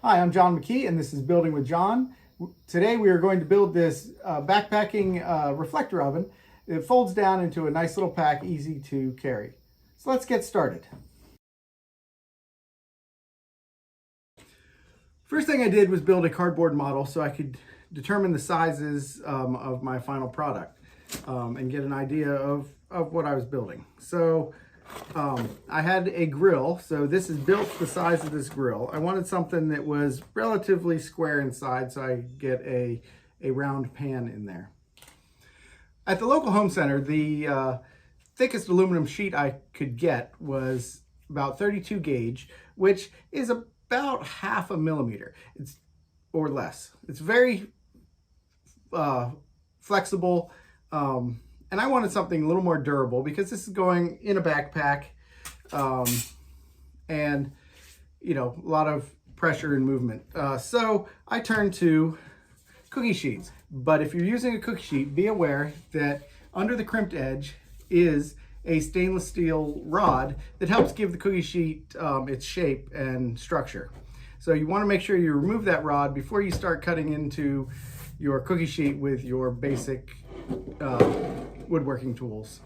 Hi, I'm John McKee, and this is Building with John. Today we are going to build this backpacking reflector oven. It folds down into a nice little pack, easy to carry. So let's get started. First thing I did was build a cardboard model so I could determine the sizes of my final product and get an idea of what I was building. So I had a grill, so this is built the size of this grill. I wanted something that was relatively square inside, so I get a round pan in there. At the local home center, the thickest aluminum sheet I could get was about 32 gauge, which is about 1/2 millimeter. It's or less. It's very flexible. And I wanted something a little more durable because this is going in a backpack and, you know, a lot of pressure and movement. So I turned to cookie sheets. But if you're using a cookie sheet, be aware that under the crimped edge is a stainless steel rod that helps give the cookie sheet its shape and structure. So you want to make sure you remove that rod before you start cutting into your cookie sheet with your basic woodworking tools.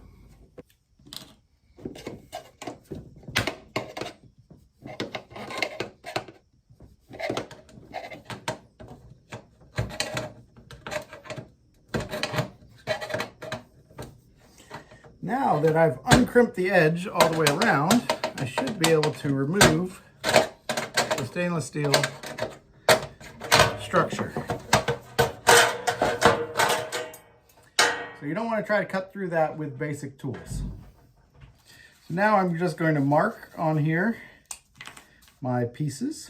Now that I've uncrimped the edge all the way around, I should be able to remove the stainless steel structure. So you don't want to try to cut through that with basic tools. So now I'm just going to mark on here my pieces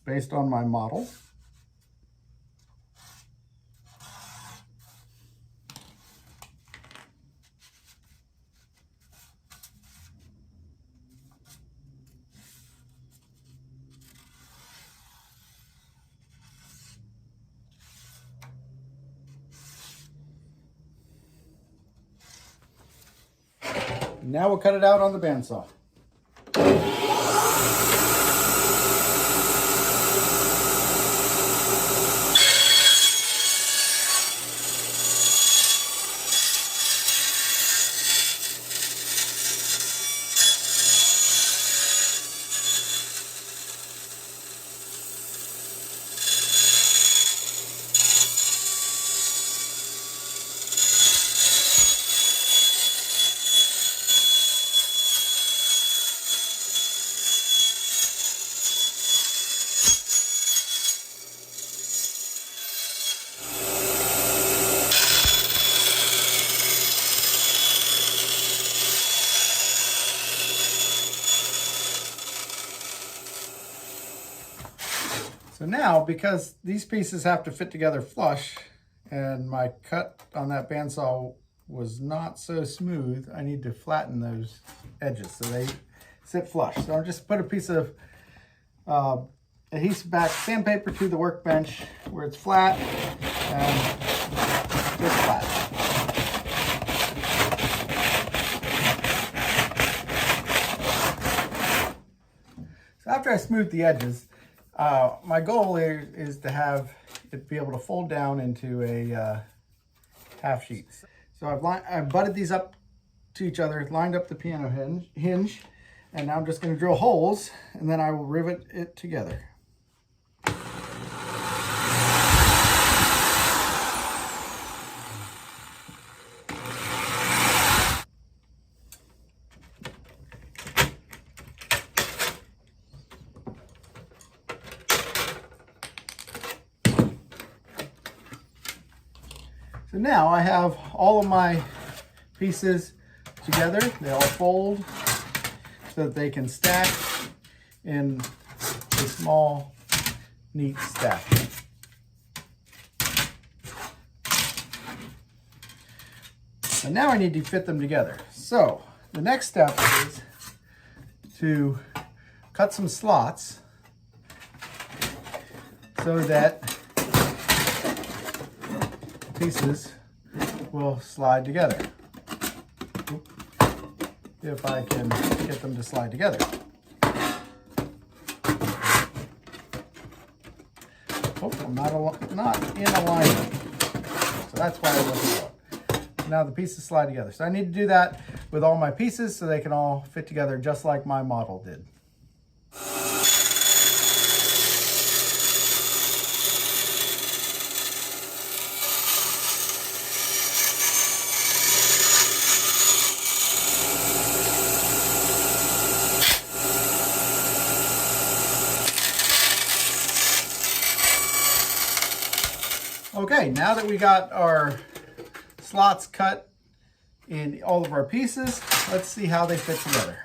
based on my model. Now we'll cut it out on the bandsaw. So now, because these pieces have to fit together flush and my cut on that bandsaw was not so smooth, I need to flatten those edges so they sit flush. So I'll just put a piece of adhesive back sandpaper to the workbench where it's flat and just flat. So after I smooth the edges, my goal is to have it be able to fold down into a half sheet. So I've butted these up to each other, lined up the piano hinge, and now I'm just going to drill holes, and then I will rivet it together. So now I have all of my pieces together. They all fold so that they can stack in a small, neat stack. And now I need to fit them together. So the next step is to cut some slots so that pieces will slide together. If I can get them to slide together. Oh, I'm not in alignment. So that's why I wasn't going. Now the pieces slide together. So I need to do that with all my pieces so they can all fit together just like my model did. Okay, now that we got our slots cut in all of our pieces, let's see how they fit together.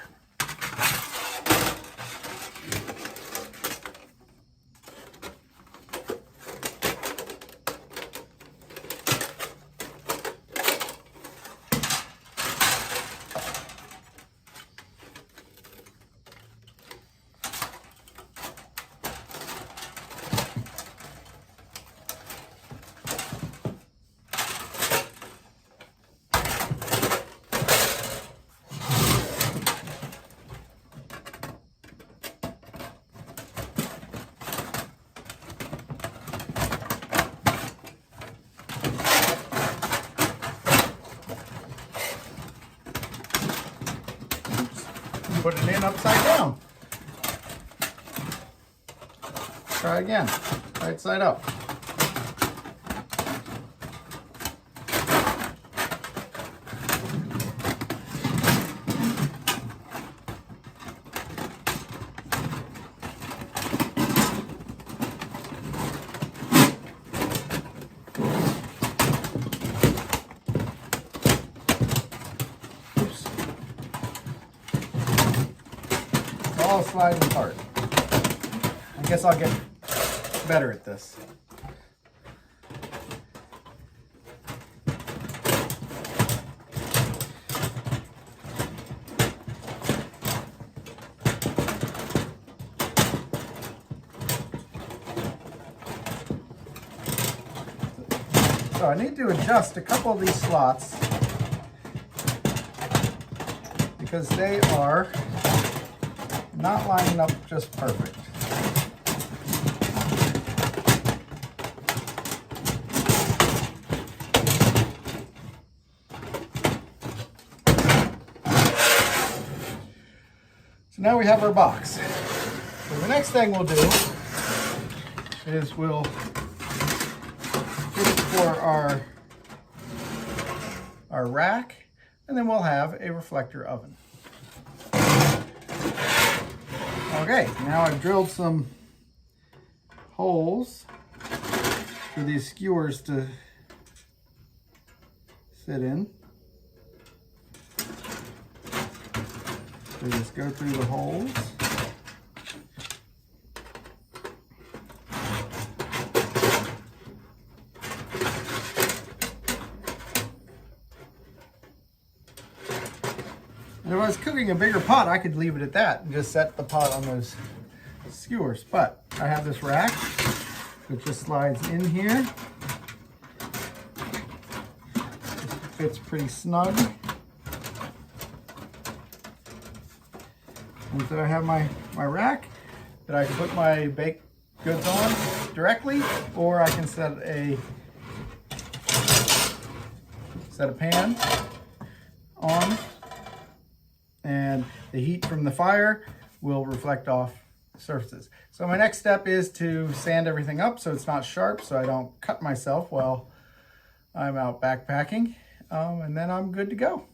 Put it in upside down. Try again, right side up. All sliding apart. I guess I'll get better at this. So I need to adjust a couple of these slots because they are not lining up just perfect. So now we have our box. So the next thing we'll do is we'll get it for our rack, and then we'll have a reflector oven. Okay, now I've drilled some holes for these skewers to sit in. So just go through the holes. And if I was cooking a bigger pot, I could leave it at that and just set the pot on those skewers. But I have this rack that just slides in here. It fits pretty snug. And so I have my rack that I can put my baked goods on directly, or I can set a pan on, and the heat from the fire will reflect off surfaces. So my next step is to sand everything up so it's not sharp, so I don't cut myself while I'm out backpacking, and then I'm good to go.